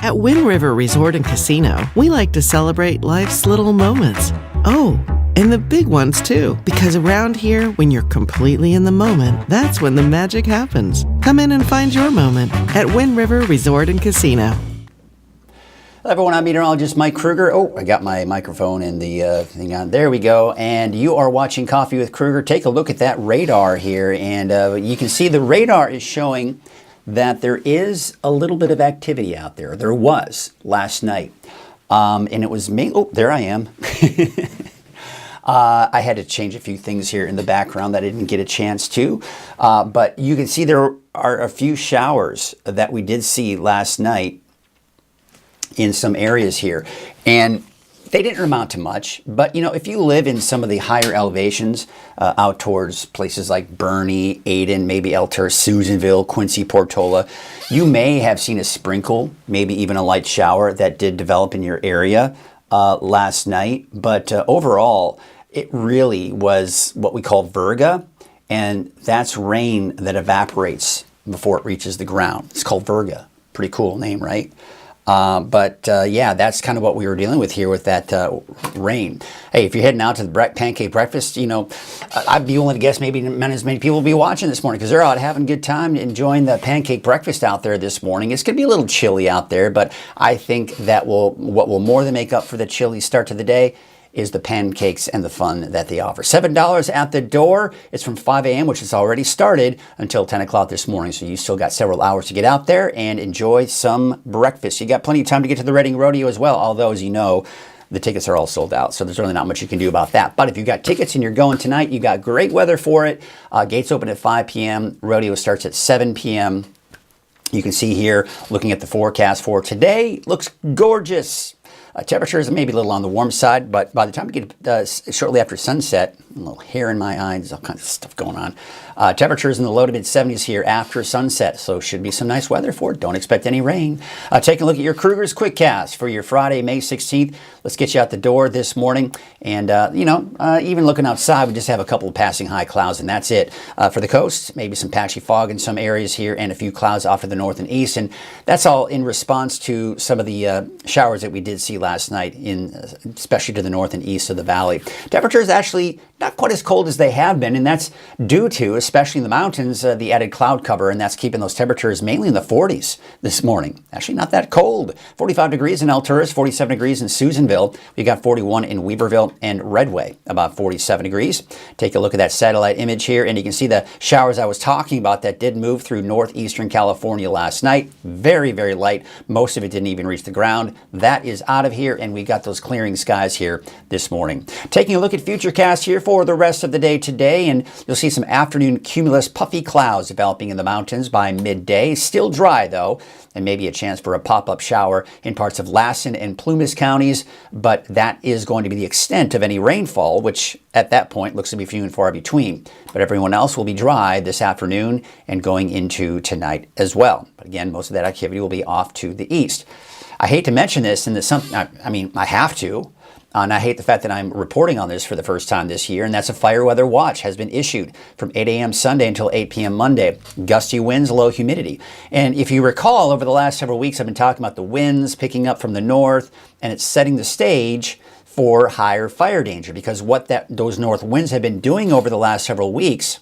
At Wind River Resort and Casino, we like to celebrate life's little moments. Oh, and the big ones too. Because around here, when you're completely in the moment, that's when the magic happens. Come in and find your moment at Wind River Resort and Casino. Hello everyone, I'm meteorologist Mike Krueger. Oh, I got my microphone and the thing on. There we go. And you are watching Coffee with Krueger. Take a look at that radar here. And you can see the radar is showing that there is a little bit of activity out there. There was last night. And it was me. Oh, there I am. I had to change a few things here in the background that I didn't get a chance to. But you can see there are a few showers that we did see last night in some areas here, and they didn't amount to much. But you know, if you live in some of the higher elevations out towards places like Bernie, Ayden, maybe Elter, Susanville, Quincy, Portola, you may have seen a sprinkle, maybe even a light shower that did develop in your area last night. But overall, it really was what we call virga, and that's rain that evaporates before it reaches the ground. It's called virga. Pretty cool name, right? Yeah, that's kind of what we were dealing with here with that rain. Hey, if you're heading out to the pancake breakfast, you know, I'd be willing to guess maybe not as many people will be watching this morning because they're out having a good time enjoying the pancake breakfast out there this morning. It's going to be a little chilly out there, but I think that what will more than make up for the chilly start to the day is the pancakes and the fun that they offer. $7 at the door. It's from 5 a.m., which has already started, until 10 o'clock this morning. So you still got several hours to get out there and enjoy some breakfast. You got plenty of time to get to the Reading Rodeo as well, although, as you know, the tickets are all sold out. So there's really not much you can do about that. But if you've got tickets and you're going tonight, you got great weather for it. Gates open at 5 p.m. Rodeo starts at 7 p.m. You can see here, looking at the forecast for today, looks gorgeous. Temperatures maybe a little on the warm side, but by the time we get shortly after sunset, a little hair in my eye, there's all kinds of stuff going on. Temperatures in the low to mid 70s here after sunset, so should be some nice weather for it. Don't expect any rain. Take a look at your Krueger's Quickcast for your Friday, May 16th. Let's get you out the door this morning. And, even looking outside, we just have a couple of passing high clouds, and that's it. For the coast, maybe some patchy fog in some areas here and a few clouds off to the north and east. And that's all in response to some of the showers that we did see last night, especially to the north and east of the valley. Temperatures actually not quite as cold as they have been, and that's due to, especially in the mountains, the added cloud cover, and that's keeping those temperatures mainly in the 40s this morning. Actually not that cold. 45 degrees in Alturas, 47 degrees in Susanville. We got 41 in Weaverville and Redway, about 47 degrees. Take a look at that satellite image here, and you can see the showers I was talking about that did move through northeastern California last night. Very, very light. Most of it didn't even reach the ground. That is out of here, and we got those clearing skies here this morning. Taking a look at Futurecast here for the rest of the day today, and you'll see some afternoon cumulus puffy clouds developing in the mountains by midday. Still dry though, and maybe a chance for a pop-up shower in parts of Lassen and Plumas counties, but that is going to be the extent of any rainfall, which at that point looks to be few and far between. But everyone else will be dry this afternoon and going into tonight as well. But again, most of that activity will be off to the east. I hate to mention this, and I have to. And I hate the fact that I'm reporting on this for the first time this year, and that's a fire weather watch has been issued from 8 a.m. Sunday until 8 p.m. Monday. Gusty winds, low humidity. And if you recall, over the last several weeks, I've been talking about the winds picking up from the north, and it's setting the stage for higher fire danger, because what those north winds have been doing over the last several weeks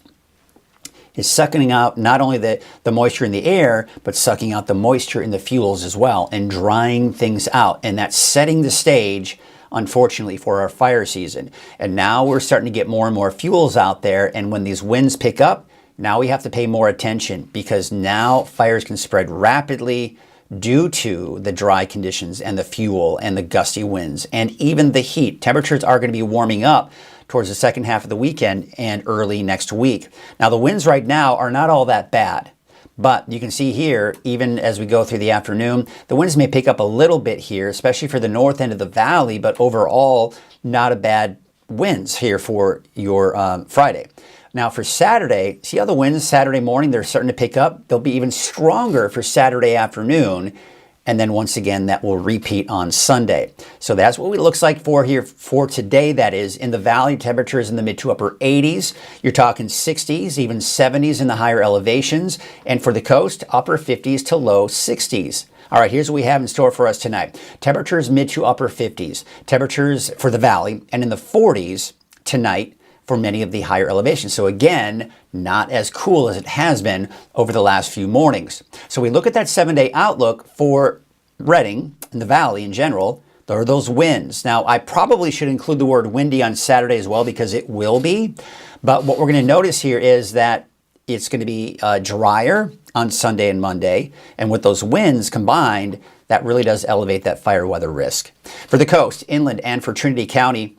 is sucking out not only the moisture in the air, but sucking out the moisture in the fuels as well and drying things out. And that's setting the stage, unfortunately, for our fire season. And now we're starting to get more and more fuels out there. And when these winds pick up, now we have to pay more attention, because now fires can spread rapidly due to the dry conditions and the fuel and the gusty winds and even the heat. Temperatures are going to be warming up towards the second half of the weekend and early next week. Now, the winds right now are not all that bad. But you can see here, even as we go through the afternoon, the winds may pick up a little bit here, especially for the north end of the valley, but overall, not a bad winds here for your Friday. Now for Saturday, see how the winds Saturday morning, they're starting to pick up? They'll be even stronger for Saturday afternoon And then once again, that will repeat on Sunday. So that's what it looks like for here for today. That is in the valley, temperatures in the mid to upper 80s. You're talking 60s, even 70s in the higher elevations. And for the coast, upper 50s to low 60s. All right, here's what we have in store for us tonight. Temperatures mid to upper 50s. Temperatures for the valley and in the 40s tonight for many of the higher elevations. So again, not as cool as it has been over the last few mornings. So we look at that 7-day outlook for Redding and the valley in general. There are those winds. Now, I probably should include the word windy on Saturday as well because it will be. But what we're going to notice here is that it's going to be drier on Sunday and Monday. And with those winds combined, that really does elevate that fire weather risk. For the coast, inland, and for Trinity County,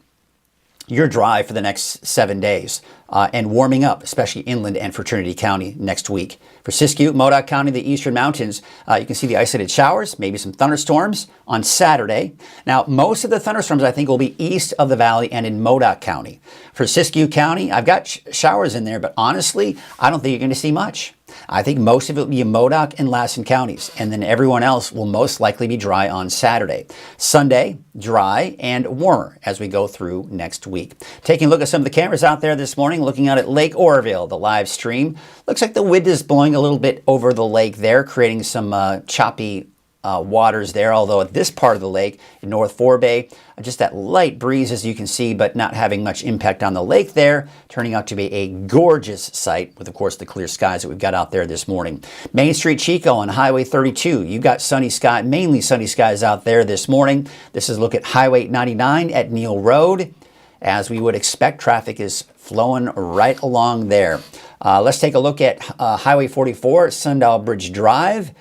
you're dry for the next 7 days and warming up, especially inland and for Trinity County next week. For Siskiyou, Modoc County, the eastern mountains, you can see the isolated showers, maybe some thunderstorms on Saturday. Now, most of the thunderstorms, I think, will be east of the valley and in Modoc County. For Siskiyou County, I've got showers in there, but honestly, I don't think you're going to see much. I think most of it will be in Modoc and Lassen counties, and then everyone else will most likely be dry on Saturday. Sunday, dry and warmer as we go through next week. Taking a look at some of the cameras out there this morning, looking out at Lake Oroville, the live stream. Looks like the wind is blowing a little bit over the lake there, creating some choppy waters there, although at this part of the lake in North Forebay, just that light breeze as you can see, but not having much impact on the lake there, turning out to be a gorgeous sight with, of course, the clear skies that we've got out there this morning. Main Street Chico on Highway 32, you've got sunny sky, mainly sunny skies out there this morning. This is a look at Highway 99 at Neal Road. As we would expect, traffic is flowing right along there. Let's take a look at Highway 44, Sundial Bridge Drive.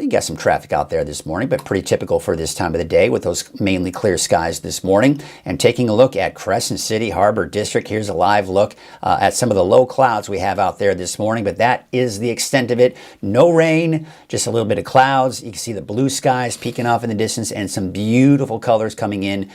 You got some traffic out there this morning, but pretty typical for this time of the day with those mainly clear skies this morning. And taking a look at Crescent City Harbor District, here's a live look at some of the low clouds we have out there this morning, but that is the extent of it. No rain, just a little bit of clouds. You can see the blue skies peeking off in the distance and some beautiful colors coming in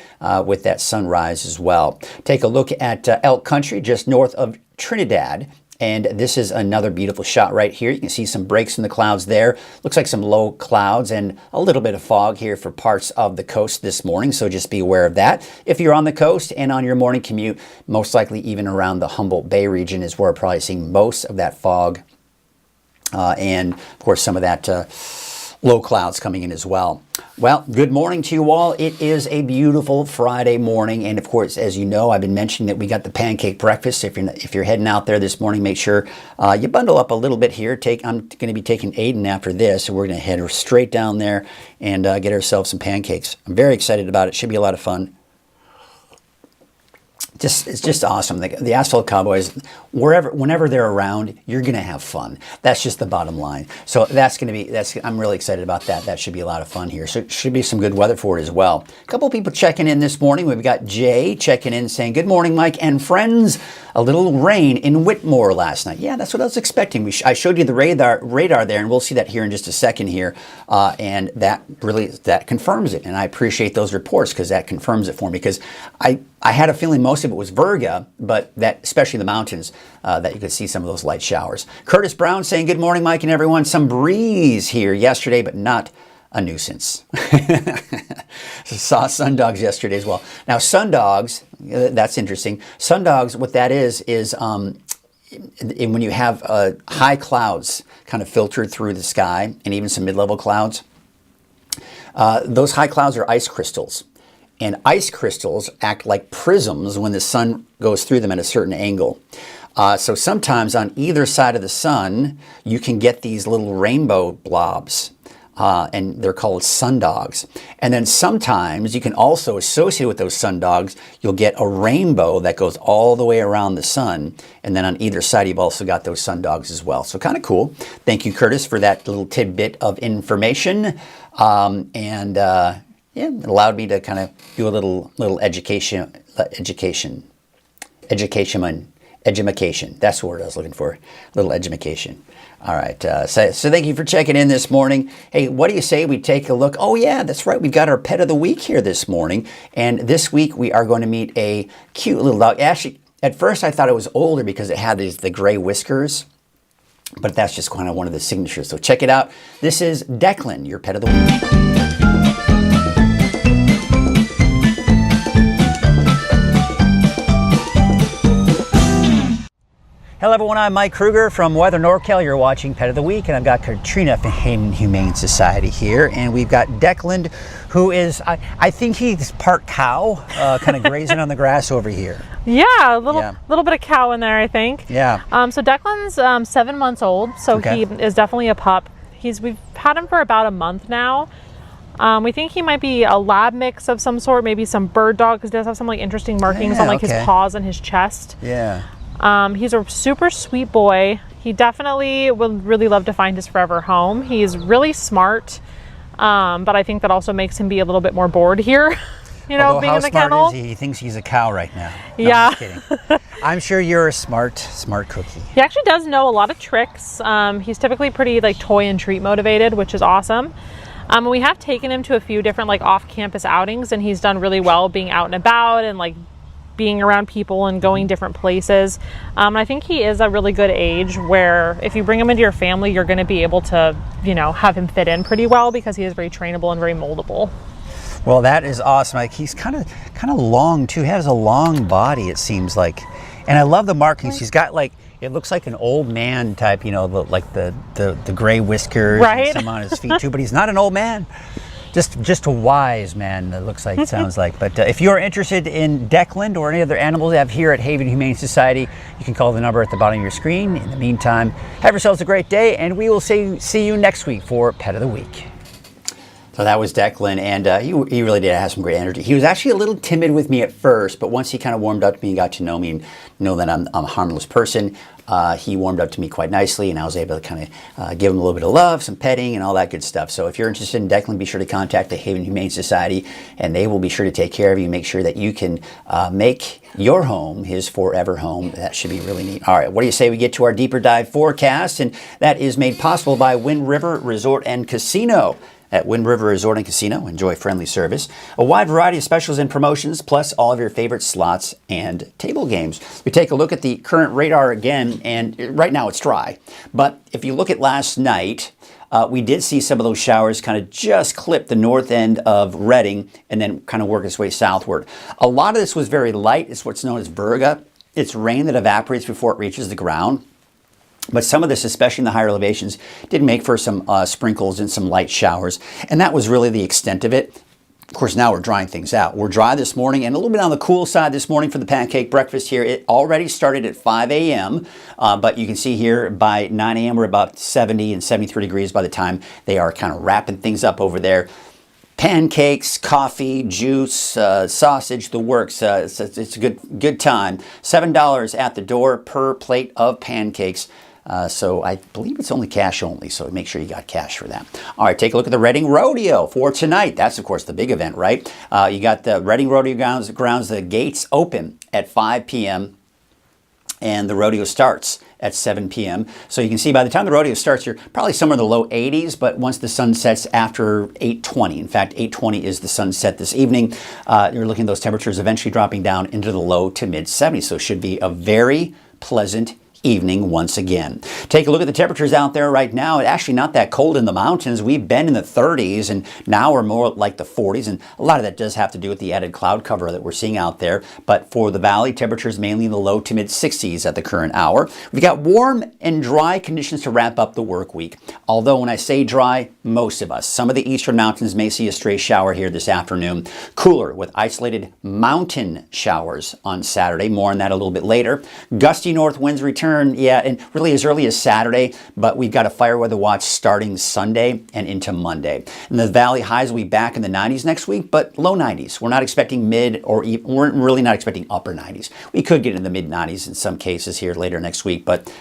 with that sunrise as well. Take a look at Elk Country just north of Trinidad. And this is another beautiful shot right here. You can see some breaks in the clouds there. Looks like some low clouds and a little bit of fog here for parts of the coast this morning. So just be aware of that. If you're on the coast and on your morning commute, most likely even around the Humboldt Bay region is where we're probably seeing most of that fog. And of course, some of that low clouds coming in as well. Well, good morning to you all. It is a beautiful Friday morning, and of course, as you know, I've been mentioning that we got the pancake breakfast. If you're heading out there this morning, make sure you bundle up a little bit here. I'm going to be taking Aiden after this, so we're going to head straight down there and get ourselves some pancakes. I'm very excited about it. Should be a lot of fun. It's just awesome. The Asphalt Cowboys, whenever they're around, you're going to have fun. That's just the bottom line. So I'm really excited about that. That should be a lot of fun here. So it should be some good weather for it as well. A couple people checking in this morning. We've got Jay checking in saying, good morning, Mike and friends. A little rain in Whitmore last night. Yeah, that's what I was expecting. I showed you the radar there, and we'll see that here in just a second here. And that confirms it. And I appreciate those reports because that confirms it for me, because I had a feeling most of it was Virga, but that, especially the mountains, that you could see some of those light showers. Curtis Brown saying, good morning, Mike and everyone. Some breeze here yesterday, but not a nuisance. Saw sundogs yesterday as well. Now, sundogs, that's interesting. Sundogs, what that is when you have high clouds kind of filtered through the sky and even some mid-level clouds, those high clouds are ice crystals. And ice crystals act like prisms when the sun goes through them at a certain angle. So sometimes on either side of the sun, you can get these little rainbow blobs, and they're called sundogs. And then sometimes you can also associate with those sundogs, you'll get a rainbow that goes all the way around the sun. And then on either side, you've also got those sundogs as well. So kind of cool. Thank you, Curtis, for that little tidbit of information. Yeah, it allowed me to kind of do a little education. That's the word I was looking for. A little edumacation. All right. So thank you for checking in this morning. Hey, what do you say we take a look? Oh, yeah, that's right. We've got our pet of the week here this morning. And this week we are going to meet a cute little dog. Actually, at first I thought it was older because it had the gray whiskers. But that's just kind of one of the signatures. So check it out. This is Declan, your pet of the week. Hello everyone, I'm Mike Krueger from Weather NorCal. You're watching Pet of the Week, and I've got Katrina from Haven Humane Society here, and we've got Declan, who is, I think he's part cow, kind of grazing on the grass over here. Yeah, a little bit of cow in there, I think. Yeah. So Declan's 7 months old, so Okay. he is definitely a pup. We've had him for about a month now. We think he might be a lab mix of some sort, maybe some bird dog, because he does have some like interesting markings on like his paws and his chest. Yeah. He's a super sweet boy. He definitely would really love to find his forever home. He's really smart, but I think that also makes him be a little bit more bored here, you know, being in the kennel. How smart is he? He thinks he's a cow right now. No, Yeah. I'm just kidding. I'm sure you're a smart cookie. He actually does know a lot of tricks. He's typically pretty like toy and treat motivated, which is awesome. We have taken him to a few different like off-campus outings, and he's done really well being out and about and like being around people and going different places. I think he is a really good age where if you bring him into your family, you're going to be able to, you know, have him fit in pretty well because he is very trainable and very moldable. Well, that is awesome. Like, he's kind of long too. He has a long body, it seems like, and I love the markings. He's got like, it looks like an old man type, you know, like the gray whiskers, right? And some on his feet too. But he's not an old man. Just a wise man, it looks like, it sounds like. But if you're interested in Declan or any other animals we have here at Haven Humane Society, you can call the number at the bottom of your screen. In the meantime, have yourselves a great day, and we will see you next week for Pet of the Week. So that was Declan, and he really did have some great energy. He was actually a little timid with me at first, but once he kind of warmed up to me and got to know me and know that I'm a harmless person, he warmed up to me quite nicely, and I was able to kind of give him a little bit of love, some petting, and all that good stuff. So if you're interested in Declan, be sure to contact the Haven Humane Society, and they will be sure to take care of you, make sure that you can make your home his forever home. That should be really neat. All right, what do you say we get to our deeper dive forecast? And that is made possible by Wind River Resort and Casino. At Wind River Resort and Casino, enjoy friendly service, a wide variety of specials and promotions, plus all of your favorite slots and table games. We take a look at the current radar again, and right now it's dry. But if you look at last night, we did see some of those showers kind of just clip the north end of Redding and then kind of work its way southward. A lot of this was very light. It's what's known as virga. It's rain that evaporates before it reaches the ground. But some of this, especially in the higher elevations, did make for some sprinkles and some light showers. And that was really the extent of it. Of course, now we're drying things out. We're dry this morning and a little bit on the cool side this morning for the pancake breakfast here. It already started at 5 a.m., but you can see here by 9 a.m. we're about 70 and 73 degrees by the time they are kind of wrapping things up over there. Pancakes, coffee, juice, sausage, the works. It's a good time. $7 at the door per plate of pancakes. So I believe it's only cash only, so make sure you got cash for that. All right, take a look at the Redding Rodeo for tonight. That's, of course, the big event, right? You got the Redding Rodeo grounds, the gates open at 5 p.m., and the rodeo starts at 7 p.m. So you can see by the time the rodeo starts, you're probably somewhere in the low 80s, but once the sun sets after 8:20, in fact, 8:20 is the sunset this evening, you're looking at those temperatures eventually dropping down into the low to mid 70s. So it should be a very pleasant evening once again. Take a look at the temperatures out there right now. It's actually not that cold in the mountains. We've been in the 30s, and now we're more like the 40s, and a lot of that does have to do with the added cloud cover that we're seeing out there. But for the valley, temperatures mainly in the low to mid 60s at the current hour. We've got warm and dry conditions to wrap up the work week. Although when I say dry, most of us. Some of the eastern mountains may see a stray shower here this afternoon. Cooler with isolated mountain showers on Saturday. More on that a little bit later. Gusty north winds return, yeah, and really as early as Saturday, but we've got a fire weather watch starting Sunday and into Monday. And the valley highs will be back in the 90s next week, but low 90s. We're not expecting mid or even, we're really not expecting upper 90s. We could get in the mid 90s in some cases here later next week, but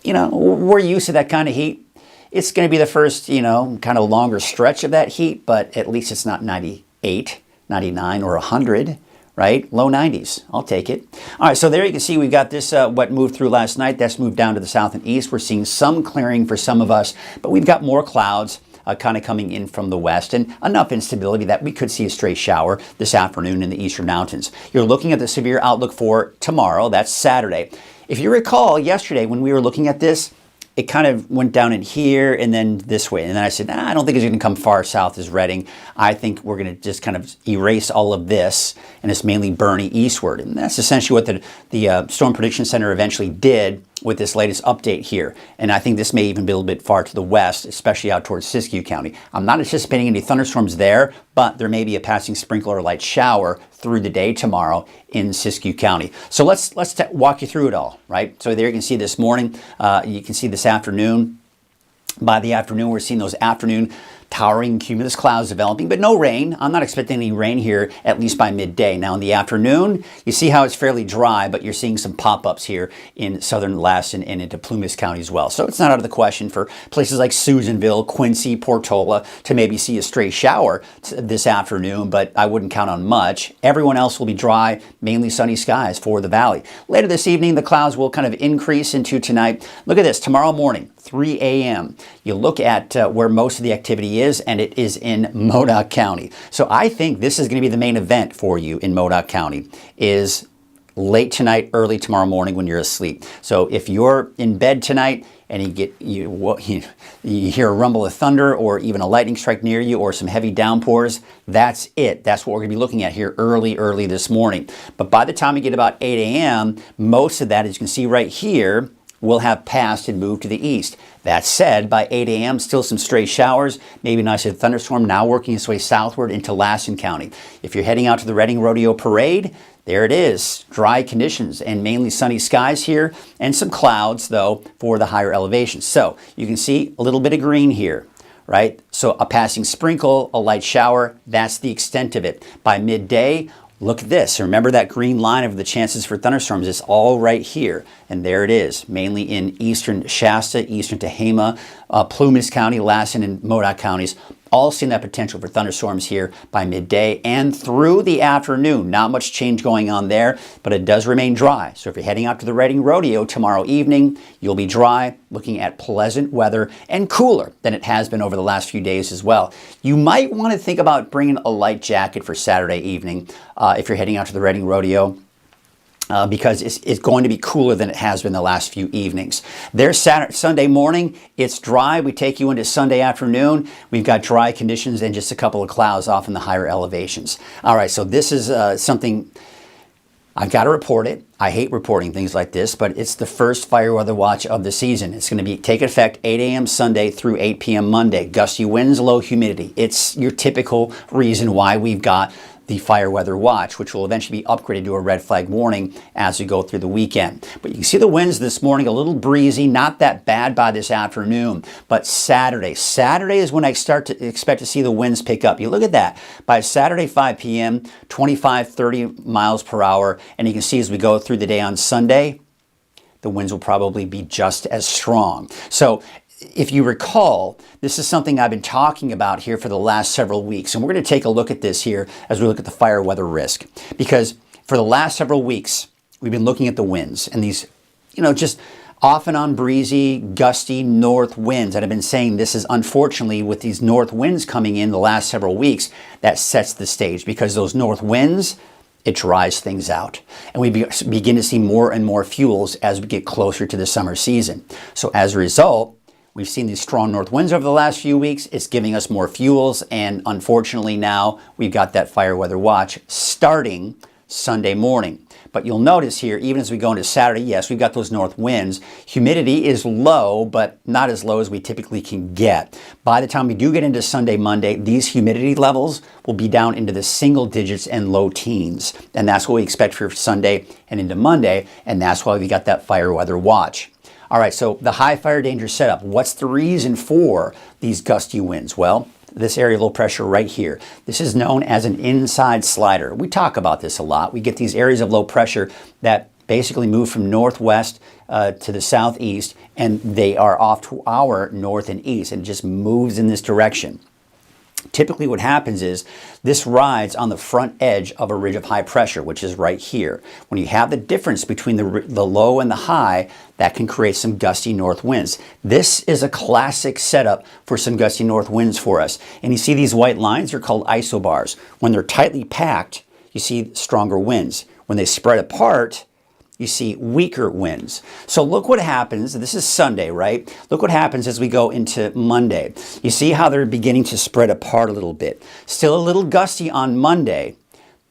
you know, we're used to that kind of heat. It's going to be the first, you know, kind of longer stretch of that heat, but at least it's not 98, 99 or 100. Right? Low 90s. I'll take it. All right, so there you can see we've got this, what moved through last night. That's moved down to the south and east. We're seeing some clearing for some of us, but we've got more clouds kind of coming in from the west and enough instability that we could see a stray shower this afternoon in the eastern mountains. You're looking at the severe outlook for tomorrow. That's Saturday. If you recall yesterday when we were looking at this, it kind of went down in here and then this way. And then I said, I don't think it's going to come far south as Redding. I think we're going to just kind of erase all of this, and it's mainly Bernie eastward. And that's essentially what the Storm Prediction Center eventually did with this latest update here. And I think this may even be a little bit far to the west, especially out towards Siskiyou County. I'm not anticipating any thunderstorms there, but there may be a passing sprinkle or light shower through the day tomorrow in Siskiyou County. So let's walk you through it all, right? So there you can see this morning, you can see this afternoon. By the afternoon, we're seeing those afternoon towering cumulus clouds developing, but no rain. I'm not expecting any rain here, at least by midday. Now in the afternoon, you see how it's fairly dry, but you're seeing some pop-ups here in southern Lassen and into Plumas County as well. So it's not out of the question for places like Susanville, Quincy, Portola to maybe see a stray shower this afternoon, but I wouldn't count on much. Everyone else will be dry, mainly sunny skies for the valley. Later this evening, the clouds will kind of increase into tonight. Look at this, tomorrow morning, 3 a.m. You look at where most of the activity is, and it is in Modoc County. So I think this is going to be the main event for you in Modoc County, is late tonight, early tomorrow morning when you're asleep. So if you're in bed tonight and you hear a rumble of thunder or even a lightning strike near you or some heavy downpours, that's it. That's what we're going to be looking at here early this morning. But by the time you get about 8 a.m., most of that, as you can see right here, will have passed and moved to the east. That said, by 8 a.m., still some stray showers, maybe an isolated thunderstorm now working its way southward into Lassen County. If you're heading out to the Reading Rodeo Parade, there it is. Dry conditions and mainly sunny skies here, and some clouds, though, for the higher elevations. So you can see a little bit of green here, right? So a passing sprinkle, a light shower, that's the extent of it. By midday, look at this. Remember that green line of the chances for thunderstorms is all right here. And there it is, mainly in eastern Shasta, eastern Tehama, Plumas County, Lassen, and Modoc counties, all seeing that potential for thunderstorms here by midday and through the afternoon. Not much change going on there, but it does remain dry. So if you're heading out to the Reading Rodeo tomorrow evening, you'll be dry, looking at pleasant weather and cooler than it has been over the last few days as well. You might want to think about bringing a light jacket for Saturday evening if you're heading out to the Reading Rodeo. Because it's going to be cooler than it has been the last few evenings. There's Sunday morning, it's dry. We take you into Sunday afternoon. We've got dry conditions and just a couple of clouds off in the higher elevations. All right, so this is something, I've got to report it. I hate reporting things like this, but it's the first fire weather watch of the season. It's going to take effect 8 a.m. Sunday through 8 p.m. Monday. Gusty winds, low humidity. It's your typical reason why we've got the fire weather watch, which will eventually be upgraded to a red flag warning as we go through the weekend. But you can see the winds this morning, a little breezy, not that bad by this afternoon. But Saturday is when I expect to see the winds pick up. You look at that. By Saturday, 5 p.m., 25, 30 miles per hour. And you can see as we go through the day on Sunday, the winds will probably be just as strong. So if you recall, this is something I've been talking about here for the last several weeks, and we're going to take a look at this here as we look at the fire weather risk. Because for the last several weeks, we've been looking at the winds and these, just off and on breezy, gusty north winds. And I've been saying this is unfortunately with these north winds coming in the last several weeks, that sets the stage because those north winds, it dries things out. And we begin to see more and more fuels as we get closer to the summer season. So as a result, we've seen these strong north winds over the last few weeks. It's giving us more fuels, and unfortunately now we've got that fire weather watch starting Sunday morning. But you'll notice here, even as we go into Saturday, yes, we've got those north winds. Humidity is low, but not as low as we typically can get. By the time we do get into Sunday, Monday, these humidity levels will be down into the single digits and low teens. And that's what we expect for Sunday and into Monday, and that's why we got that fire weather watch. All right, so the high fire danger setup. What's the reason for these gusty winds? Well, this area of low pressure right here. This is known as an inside slider. We talk about this a lot. We get these areas of low pressure that basically move from northwest to the southeast, and they are off to our north and east, and it just moves in this direction. Typically what happens is this rides on the front edge of a ridge of high pressure, which is right here. When you have the difference between the low and the high, that can create some gusty north winds. This is a classic setup for some gusty north winds for us. And you see these white lines, they're called isobars. When they're tightly packed, you see stronger winds. When they spread apart, you see weaker winds. So look what happens. This is Sunday, right? Look what happens as we go into Monday. You see how they're beginning to spread apart a little bit. Still a little gusty on Monday,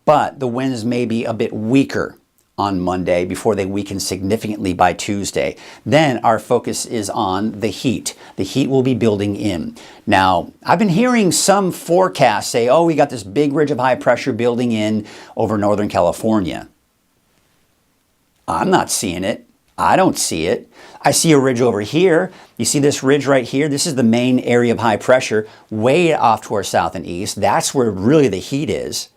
but the winds may be a bit weaker on Monday before they weaken significantly by Tuesday. Then our focus is on the heat. The heat will be building in. Now, I've been hearing some forecasts say, oh, we got this big ridge of high pressure building in over Northern California. I'm not seeing it. I don't see it. I see a ridge over here. You see this ridge right here? This is the main area of high pressure way off to our south and east. That's where really the heat is.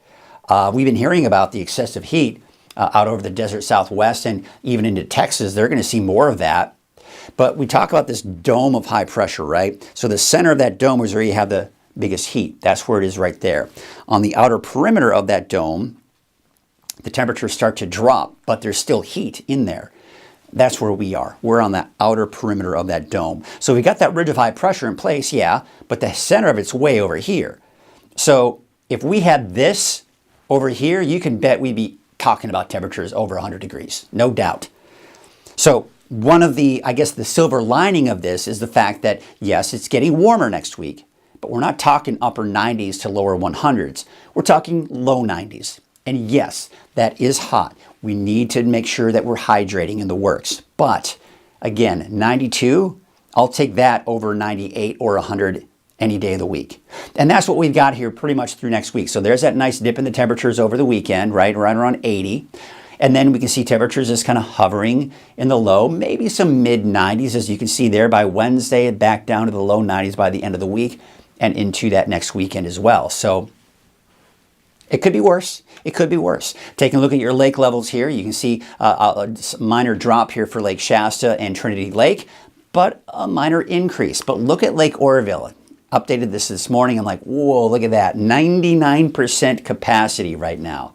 We've been hearing about the excessive heat out over the desert Southwest and even into Texas. They're going to see more of that. But we talk about this dome of high pressure, right? So the center of that dome is where you have the biggest heat. That's where it is right there. On the outer perimeter of that dome, the temperatures start to drop, but there's still heat in there. That's where we are. We're on the outer perimeter of that dome. So we got that ridge of high pressure in place, yeah, but the center of it's way over here. So if we had this over here, you can bet we'd be talking about temperatures over 100 degrees, no doubt. So one of the, I guess the silver lining of this is the fact that, yes, it's getting warmer next week, but we're not talking upper 90s to lower 100s. We're talking low 90s. And yes, that is hot. We need to make sure that we're hydrating in the works. But again, 92, I'll take that over 98 or 100 any day of the week. And that's what we've got here pretty much through next week. So there's that nice dip in the temperatures over the weekend, right around 80. And then we can see temperatures just kind of hovering in the low, maybe some mid 90s, as you can see there by Wednesday, back down to the low 90s by the end of the week and into that next weekend as well. So it could be worse. It could be worse. Taking a look at your lake levels here, you can see a minor drop here for Lake Shasta and Trinity Lake, but a minor increase. But look at Lake Oroville. Updated this morning. I'm like, whoa, look at that. 99% capacity right now.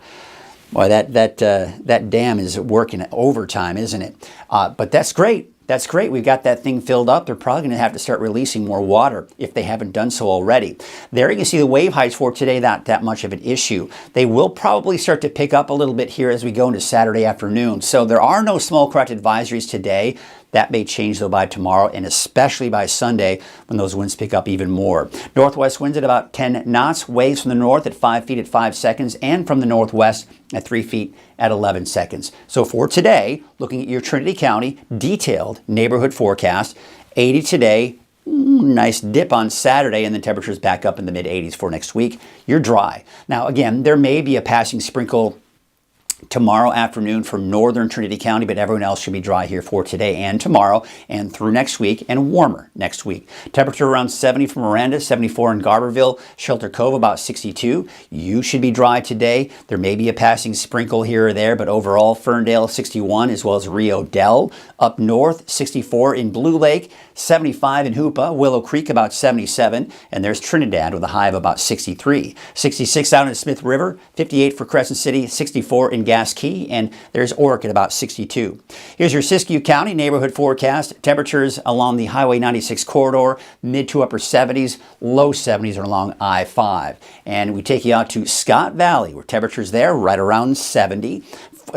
Boy, that dam is working overtime, isn't it? But that's great. That's great. We've got that thing filled up. They're probably going to have to start releasing more water if they haven't done so already. There you can see the wave heights for today, not that much of an issue. They will probably start to pick up a little bit here as we go into Saturday afternoon. So there are no small craft advisories today. That may change though by tomorrow and especially by Sunday when those winds pick up even more. Northwest winds at about 10 knots, waves from the north at 5 feet at 5 seconds and from the northwest at 3 feet at 11 seconds. So for today, looking at your Trinity County detailed neighborhood forecast, 80 today, nice dip on Saturday, and then temperatures back up in the mid 80s for next week. You're dry. Now again, there may be a passing sprinkle tomorrow afternoon for northern Trinity County, but everyone else should be dry here for today and tomorrow and through next week and warmer next week. Temperature around 70 for Miranda, 74 in Garberville, Shelter Cove about 62. You should be dry today. There may be a passing sprinkle here or there, but overall Ferndale 61 as well as Rio Dell. Up north 64 in Blue Lake, 75 in Hoopa, Willow Creek about 77, and there's Trinidad with a high of about 63. 66 out in Smith River, 58 for Crescent City, 64 in Gas Key, and there's Oric at about 62. Here's your Siskiyou County neighborhood forecast. Temperatures along the Highway 96 corridor, mid to upper 70s, low 70s are along I-5. And we take you out to Scott Valley, where temperatures there right around 70,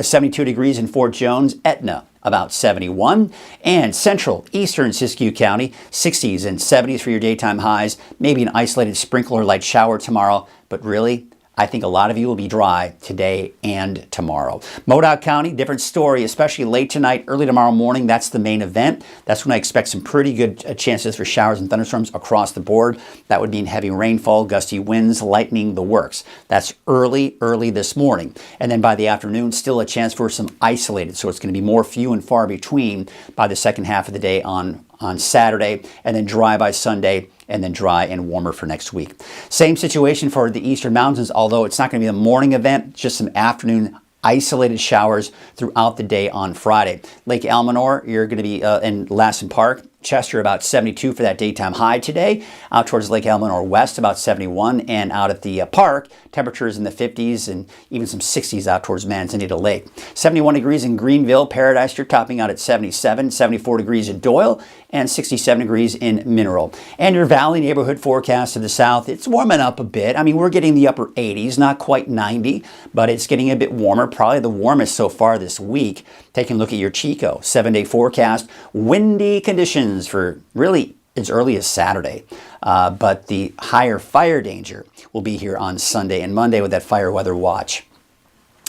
72 degrees in Fort Jones, Etna about 71, and central eastern Siskiyou County, 60s and 70s for your daytime highs, maybe an isolated sprinkle or light shower tomorrow, but really, I think a lot of you will be dry today and tomorrow. Modoc County, different story, especially late tonight, early tomorrow morning. That's the main event. That's when I expect some pretty good chances for showers and thunderstorms across the board. That would mean heavy rainfall, gusty winds, lightning, the works. That's early this morning. And then by the afternoon, still a chance for some isolated. So it's going to be more few and far between by the second half of the day on Saturday, and then dry by Sunday, and then dry and warmer for next week. Same situation for the Eastern Mountains, although it's not going to be a morning event, just some afternoon isolated showers throughout the day on Friday. Lake Almanor, you're going to be in Lassen Park. Chester about 72 for that daytime high today. Out towards Lake Almanor West about 71, and out at the park, temperatures in the 50s and even some 60s out towards Manzanita Lake. 71 degrees in Greenville, Paradise, you're topping out at 77, 74 degrees in Doyle, and 67 degrees in Mineral. And your valley neighborhood forecast to the south, it's warming up a bit. I mean, we're getting the upper 80s, not quite 90, but it's getting a bit warmer, probably the warmest so far this week. Taking a look at your Chico 7-day forecast, windy conditions for really as early as Saturday, but the higher fire danger will be here on Sunday and Monday with that fire weather watch.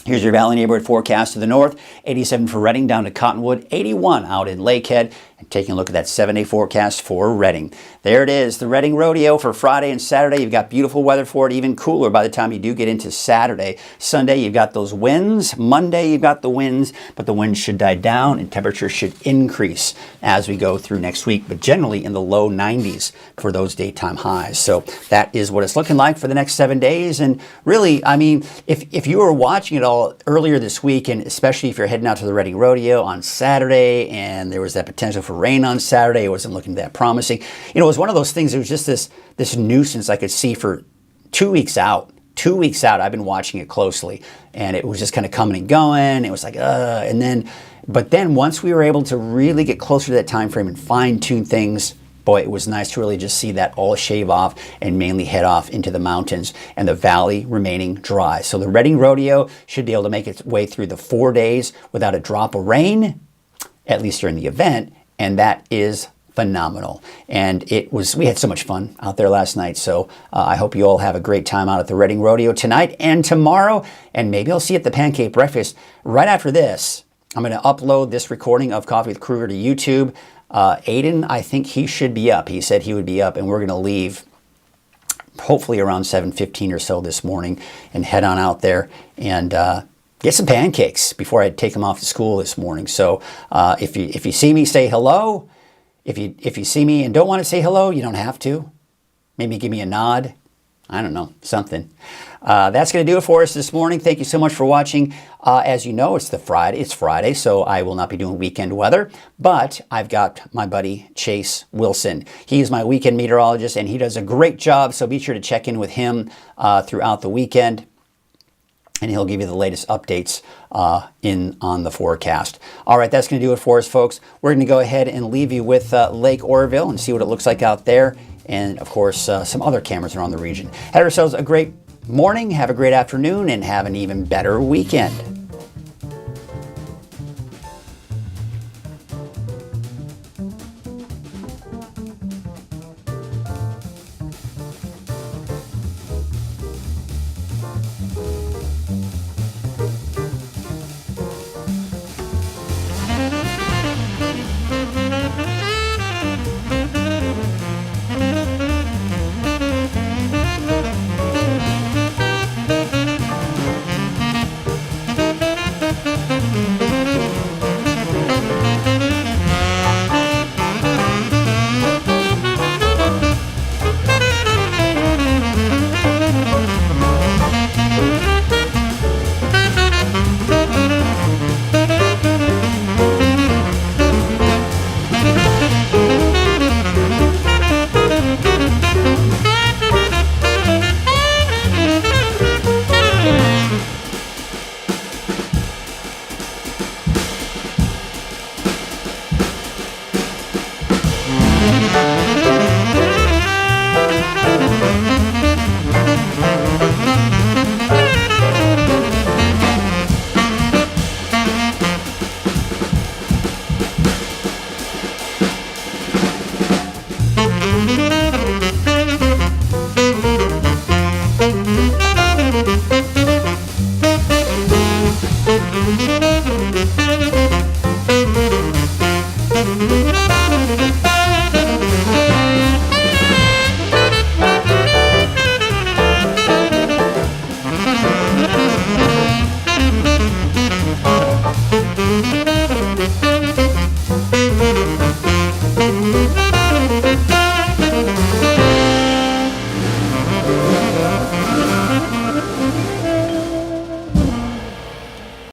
Here's your Valley neighborhood forecast to the north. 87 for Redding down to Cottonwood. 81 out in Lakehead. And taking a look at that 7-day forecast for Redding. There it is, the Redding Rodeo for Friday and Saturday. You've got beautiful weather for it, even cooler by the time you do get into Saturday. Sunday, you've got those winds. Monday, you've got the winds, but the winds should die down and temperatures should increase as we go through next week, but generally in the low 90s for those daytime highs. So that is what it's looking like for the next 7 days. And really, I mean, if you were watching it all earlier this week, and especially if you're heading out to the Redding Rodeo on Saturday, and there was that potential for rain on Saturday, it wasn't looking that promising. You know, it was one of those things, it was just this nuisance I could see for 2 weeks out. 2 weeks out, I've been watching it closely, and it was just kind of coming and going. It was like, but then once we were able to really get closer to that time frame and fine tune things, boy, it was nice to really just see that all shave off and mainly head off into the mountains and the valley remaining dry. So the Redding Rodeo should be able to make its way through the 4 days without a drop of rain, at least during the event, and that is phenomenal. And we had so much fun out there last night. So I hope you all have a great time out at the Redding Rodeo tonight and tomorrow. And maybe I'll see you at the Pancake Breakfast right after this. I'm going to upload this recording of Coffee with Krueger to YouTube. Aiden, I think he should be up. He said he would be up, and we're going to leave hopefully around 7:15 or so this morning and head on out there and get some pancakes before I take them off to school this morning. So if you see me, say hello. If you see me and don't want to say hello, you don't have to. Maybe give me a nod. I don't know, something. That's going to do it for us this morning. Thank you so much for watching. As you know, it's Friday, so I will not be doing weekend weather, but I've got my buddy Chase Wilson. He's my weekend meteorologist, and he does a great job, so be sure to check in with him throughout the weekend, and he'll give you the latest updates on the forecast. All right, that's going to do it for us, folks. We're going to go ahead and leave you with Lake Oroville and see what it looks like out there, and of course, some other cameras around the region. Have ourselves a great morning, have a great afternoon, and have an even better weekend.